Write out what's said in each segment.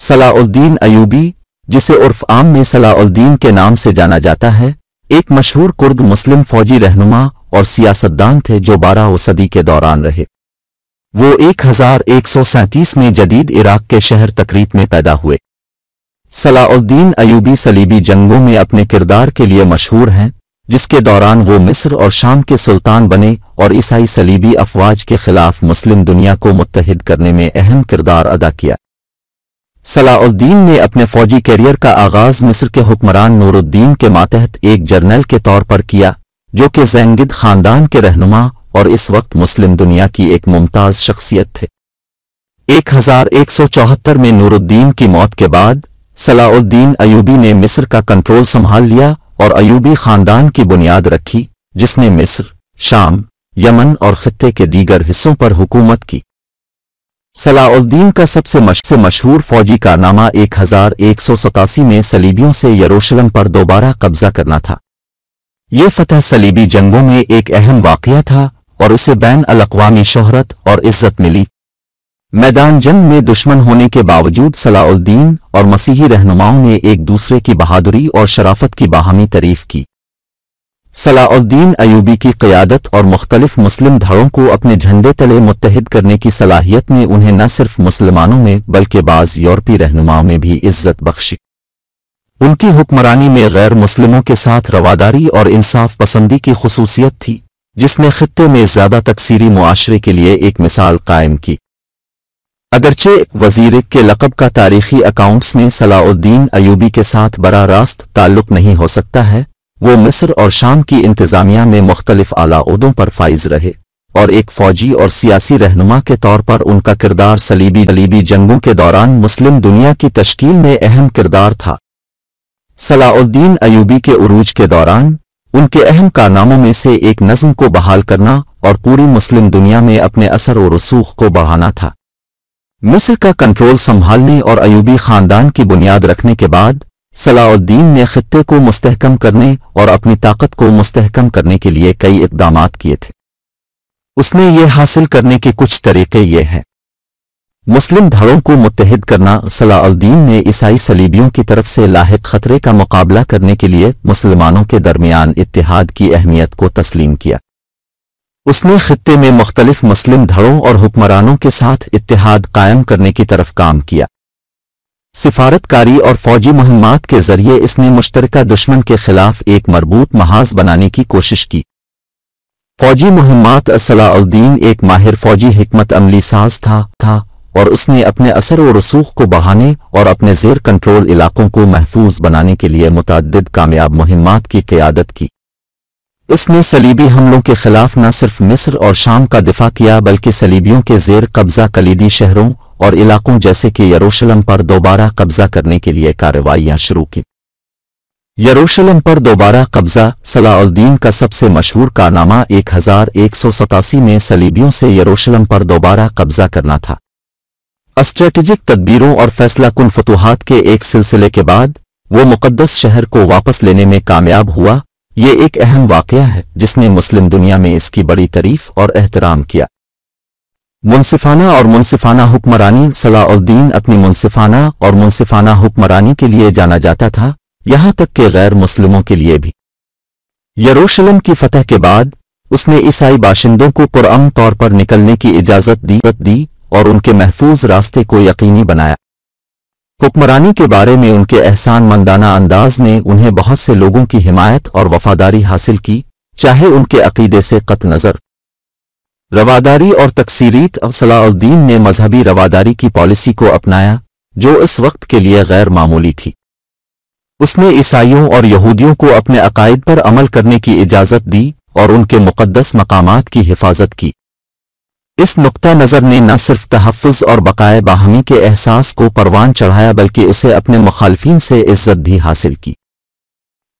صلاح الدین ایوبی، جسے عرف عام میں صلاح الدین کے نام سے جانا جاتا ہے، ایک مشہور کرد مسلم فوجی رہنما اور سیاستدان تھے جو 12ویں صدی کے دوران رہے۔ وہ 1137 میں جدید عراق کے شہر تکریت میں پیدا ہوئے۔ صلاح الدین ایوبی صلیبی جنگوں میں اپنے کردار کے لیے مشہور ہیں، جس کے دوران وہ مصر اور شام کے سلطان بنے اور عیسائی صلیبی افواج کے خلاف مسلم دنیا کو متحد کرنے میں اہم کردار ادا کیا۔ صلاح الدین نے اپنے فوجی کیریئر کا آغاز مصر کے حکمران نور الدین کے ماتحت ایک جرنیل کے طور پر کیا، جو کہ زینگد خاندان کے رہنما اور اس وقت مسلم دنیا کی ایک ممتاز شخصیت تھے۔ 1174 میں نور الدین کی موت کے بعد صلاح الدین ایوبی نے مصر کا کنٹرول سنبھال لیا اور ایوبی خاندان کی بنیاد رکھی، جس نے مصر، شام، یمن اور خطے کے دیگر حصوں پر حکومت کی۔ صلاح الدین کا سب سے مشہور فوجی کارنامہ 1187 میں صلیبیوں سے یروشلم پر دوبارہ قبضہ کرنا تھا۔ یہ فتح صلیبی جنگوں میں ایک اہم واقعہ تھا اور اسے بین الاقوامی شہرت اور عزت ملی۔ میدان جنگ میں دشمن ہونے کے باوجود صلاح الدین اور مسیحی رہنماؤں نے ایک دوسرے کی بہادری اور شرافت کی باہمی تعریف کی۔ صلاح الدین ایوبی کی قیادت اور مختلف مسلم دھڑوں کو اپنے جھنڈے تلے متحد کرنے کی صلاحیت نے انہیں نہ صرف مسلمانوں میں بلکہ بعض یورپی رہنماؤں میں بھی عزت بخشی۔ ان کی حکمرانی میں غیر مسلموں کے ساتھ رواداری اور انصاف پسندی کی خصوصیت تھی، جس نے خطے میں زیادہ تکثیری معاشرے کے لیے ایک مثال قائم کی۔ اگرچہ وزیر کے لقب کا تاریخی اکاؤنٹس میں صلاح الدین ایوبی کے ساتھ براہ راست تعلق نہیں ہو سکتا ہے، وہ مصر اور شام کی انتظامیہ میں مختلف اعلیٰ عہدوں پر فائز رہے اور ایک فوجی اور سیاسی رہنما کے طور پر ان کا کردار صلیبی جنگوں کے دوران مسلم دنیا کی تشکیل میں اہم کردار تھا۔ صلاح الدین ایوبی کے عروج کے دوران ان کے اہم کارناموں میں سے ایک نظم کو بحال کرنا اور پوری مسلم دنیا میں اپنے اثر و رسوخ کو بڑھانا تھا۔ مصر کا کنٹرول سنبھالنے اور ایوبی خاندان کی بنیاد رکھنے کے بعد صلاح الدین نے خطے کو مستحکم کرنے اور اپنی طاقت کو مستحکم کرنے کے لیے کئی اقدامات کیے تھے۔ اس نے یہ حاصل کرنے کے کچھ طریقے یہ ہیں: مسلم دھڑوں کو متحد کرنا۔ صلاح الدین نے عیسائی صلیبیوں کی طرف سے لاحق خطرے کا مقابلہ کرنے کے لیے مسلمانوں کے درمیان اتحاد کی اہمیت کو تسلیم کیا۔ اس نے خطے میں مختلف مسلم دھڑوں اور حکمرانوں کے ساتھ اتحاد قائم کرنے کی طرف کام کیا۔ سفارت کاری اور فوجی مہمات کے ذریعے اس نے مشترکہ دشمن کے خلاف ایک مربوط محاذ بنانے کی کوشش کی۔ فوجی مہمات۔ صلاح الدین ایک ماہر فوجی حکمت عملی ساز تھا اور اس نے اپنے اثر و رسوخ کو بڑھانے اور اپنے زیر کنٹرول علاقوں کو محفوظ بنانے کے لیے متعدد کامیاب مہمات کی قیادت کی۔ اس نے صلیبی حملوں کے خلاف نہ صرف مصر اور شام کا دفاع کیا بلکہ صلیبیوں کے زیر قبضہ کلیدی شہروں اور علاقوں جیسے کہ یروشلم پر دوبارہ قبضہ کرنے کے لیے کارروائیاں شروع کی۔ یروشلم پر دوبارہ قبضہ۔ صلاح الدین کا سب سے مشہور کارنامہ 1187 میں صلیبیوں سے یروشلم پر دوبارہ قبضہ کرنا تھا۔ اسٹریٹجک تدبیروں اور فیصلہ کن فتوحات کے ایک سلسلے کے بعد وہ مقدس شہر کو واپس لینے میں کامیاب ہوا۔ یہ ایک اہم واقعہ ہے جس نے مسلم دنیا میں اس کی بڑی تعریف اور احترام کیا۔ منصفانہ حکمرانی۔ صلاح الدین اپنی منصفانہ حکمرانی کے لیے جانا جاتا تھا، یہاں تک کہ غیر مسلموں کے لیے بھی۔ یروشلم کی فتح کے بعد اس نے عیسائی باشندوں کو پرامن طور پر نکلنے کی اجازت دی اور ان کے محفوظ راستے کو یقینی بنایا۔ حکمرانی کے بارے میں ان کے احسان مندانہ انداز نے انہیں بہت سے لوگوں کی حمایت اور وفاداری حاصل کی، چاہے ان کے عقیدے سے قطع نظر۔ رواداری اور تکثیریت۔ صلاح الدین نے مذہبی رواداری کی پالیسی کو اپنایا جو اس وقت کے لیے غیر معمولی تھی۔ اس نے عیسائیوں اور یہودیوں کو اپنے عقائد پر عمل کرنے کی اجازت دی اور ان کے مقدس مقامات کی حفاظت کی۔ اس نقطہ نظر نے نہ صرف تحفظ اور بقائے باہمی کے احساس کو پروان چڑھایا بلکہ اسے اپنے مخالفین سے عزت بھی حاصل کی۔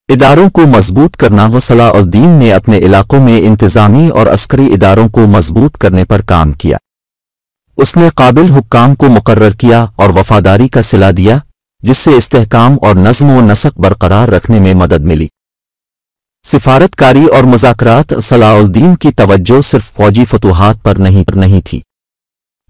اداروں کو مضبوط کرنا۔ صلاح الدین نے اپنے علاقوں میں انتظامی اور عسکری اداروں کو مضبوط کرنے پر کام کیا۔ اس نے قابل حکام کو مقرر کیا اور وفاداری کا صلہ دیا، جس سے استحکام اور نظم و نسق برقرار رکھنے میں مدد ملی۔ سفارت کاری اور مذاکرات۔ صلاح الدین کی توجہ صرف فوجی فتوحات پر نہیں تھی،